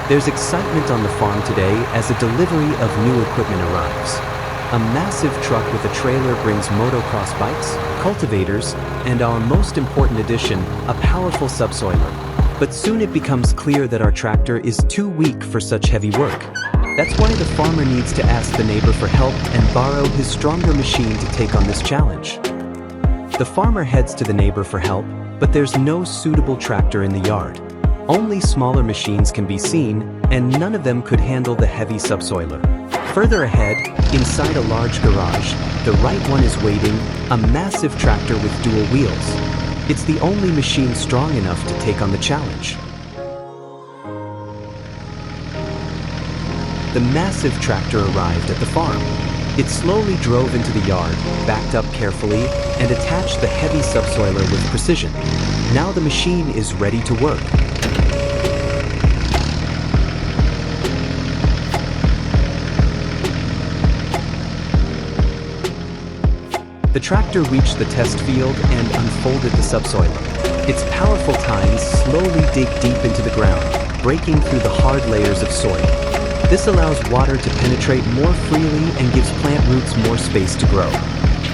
There's excitement on the farm today as a delivery of new equipment arrives. A massive truck with a trailer brings motocross bikes, cultivators, and our most important addition, a powerful subsoiler. But soon it becomes clear that our tractor is too weak for such heavy work. That's why the farmer needs to ask the neighbor for help and borrow his stronger machine to take on this challenge. The farmer heads to the neighbor for help, but there's no suitable tractor in the yard. Only smaller machines can be seen, and none of them could handle the heavy subsoiler. Further ahead, inside a large garage, the right one is waiting, a massive tractor with dual wheels. It's the only machine strong enough to take on the challenge. The massive tractor arrived at the farm. It slowly drove into the yard, backed up carefully, and attached the heavy subsoiler with precision. Now the machine is ready to work. The tractor reached the test field and unfolded the subsoiler. Its powerful tines slowly dig deep into the ground, breaking through the hard layers of soil. This allows water to penetrate more freely and gives plant roots more space to grow.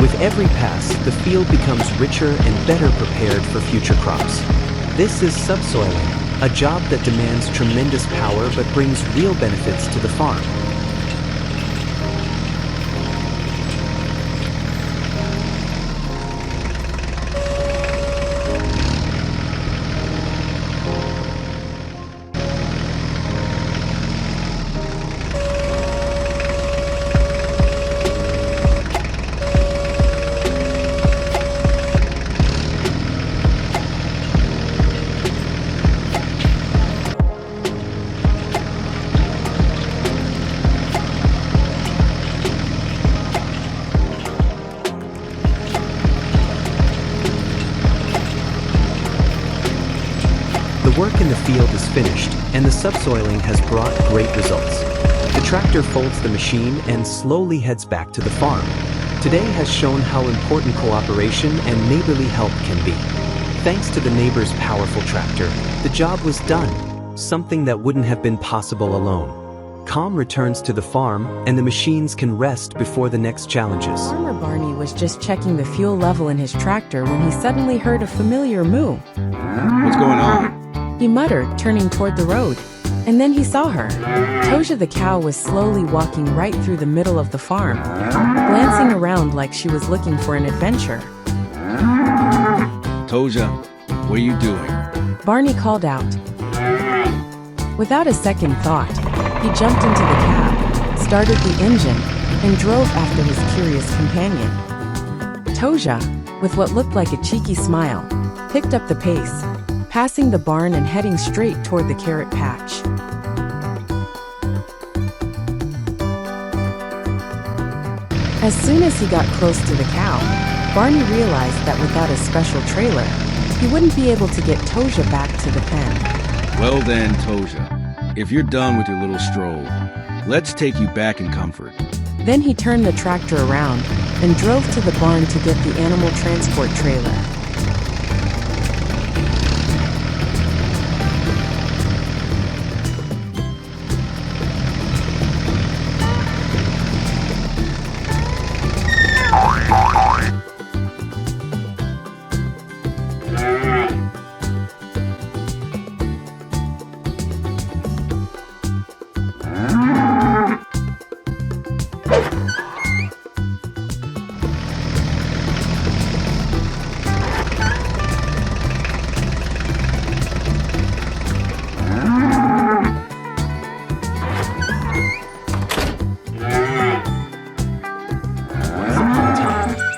With every pass, the field becomes richer and better prepared for future crops. This is subsoiling, a job that demands tremendous power but brings real benefits to the farm. The work in the field is finished, and the subsoiling has brought great results. The tractor folds the machine and slowly heads back to the farm. Today has shown how important cooperation and neighborly help can be. Thanks to the neighbor's powerful tractor, the job was done, something that wouldn't have been possible alone. Calm returns to the farm, and the machines can rest before the next challenges. Farmer Barney was just checking the fuel level in his tractor when he suddenly heard a familiar moo. What's going on? He muttered, turning toward the road. And then he saw her. Toja the cow was slowly walking right through the middle of the farm, glancing around like she was looking for an adventure. Toja, what are you doing? Barney called out. Without a second thought, he jumped into the cab, started the engine, and drove after his curious companion. Toja, with what looked like a cheeky smile, picked up the pace, passing the barn and heading straight toward the carrot patch. As soon as he got close to the cow, Barney realized that without a special trailer, he wouldn't be able to get Toja back to the pen. Well then, Toja, if you're done with your little stroll, let's take you back in comfort. Then he turned the tractor around and drove to the barn to get the animal transport trailer.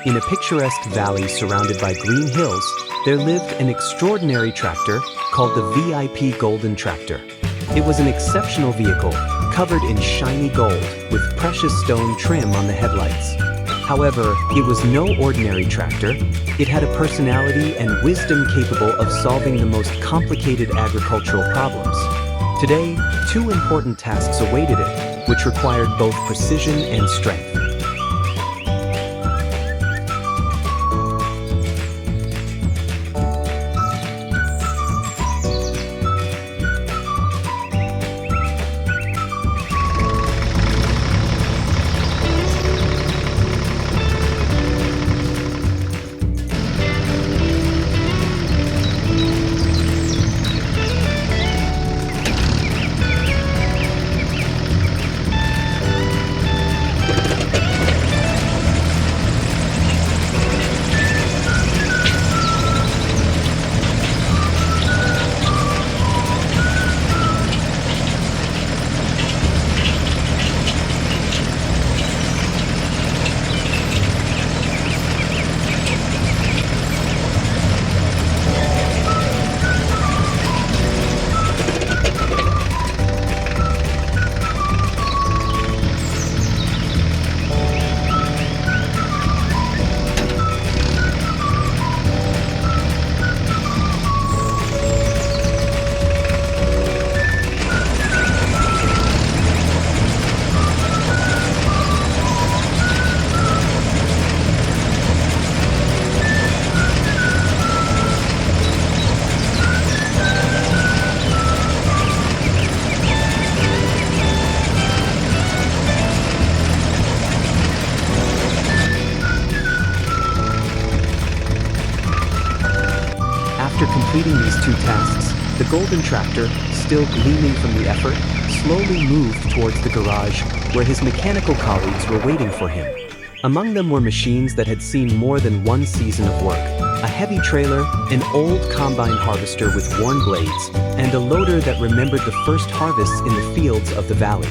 In a picturesque valley surrounded by green hills, there lived an extraordinary tractor called the VIP Golden Tractor. It was an exceptional vehicle, covered in shiny gold, with precious stone trim on the headlights. However, it was no ordinary tractor. It had a personality and wisdom capable of solving the most complicated agricultural problems. Today, two important tasks awaited it, which required both precision and strength. these two tasks, the golden tractor, still gleaming from the effort, slowly moved towards the garage where his mechanical colleagues were waiting for him. Among them were machines that had seen more than one season of work, a heavy trailer, an old combine harvester with worn blades, and a loader that remembered the first harvests in the fields of the valley.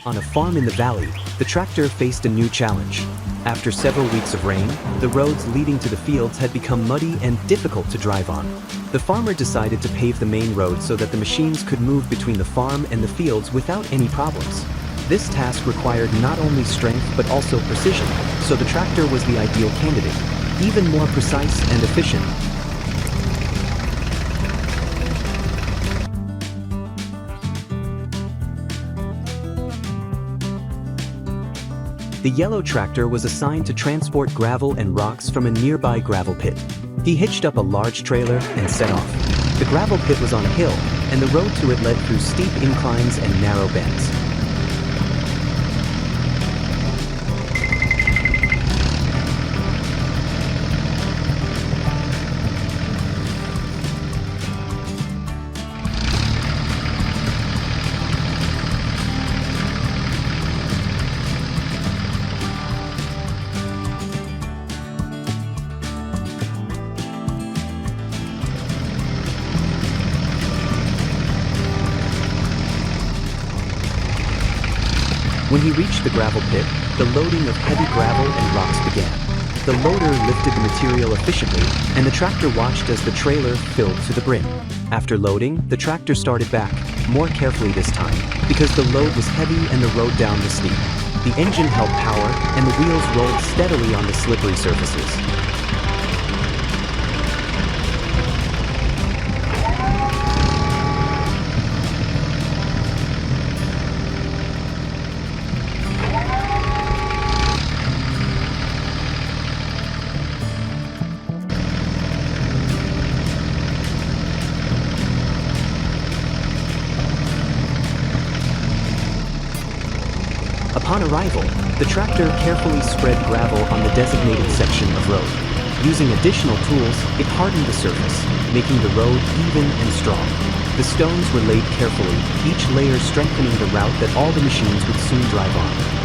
On a farm in the valley, the tractor faced a new challenge. After several weeks of rain, the roads leading to the fields had become muddy and difficult to drive on. The farmer decided to pave the main road so that the machines could move between the farm and the fields without any problems. This task required not only strength but also precision, so the tractor was the ideal candidate, even more precise and efficient. The yellow tractor was assigned to transport gravel and rocks from a nearby gravel pit. He hitched up a large trailer and set off. The gravel pit was on a hill, and the road to it led through steep inclines and narrow bends. When he reached the gravel pit, the loading of heavy gravel and rocks began. The loader lifted the material efficiently, and the tractor watched as the trailer filled to the brim. After loading, the tractor started back, more carefully this time, because the load was heavy and the road down was steep. The engine held power, and the wheels rolled steadily on the slippery surfaces. Upon arrival, the tractor carefully spread gravel on the designated section of road. Using additional tools, it hardened the surface, making the road even and strong. The stones were laid carefully, each layer strengthening the route that all the machines would soon drive on.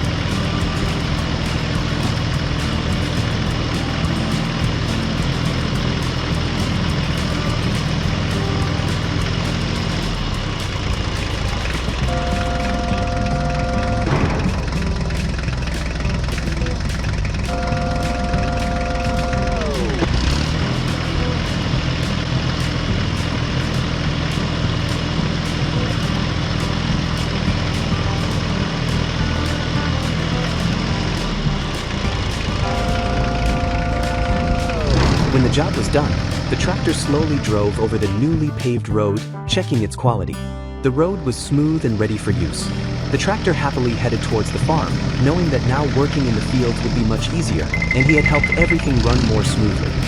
When the job was done, the tractor slowly drove over the newly paved road, checking its quality. The road was smooth and ready for use. The tractor happily headed towards the farm, knowing that now working in the fields would be much easier, and he had helped everything run more smoothly.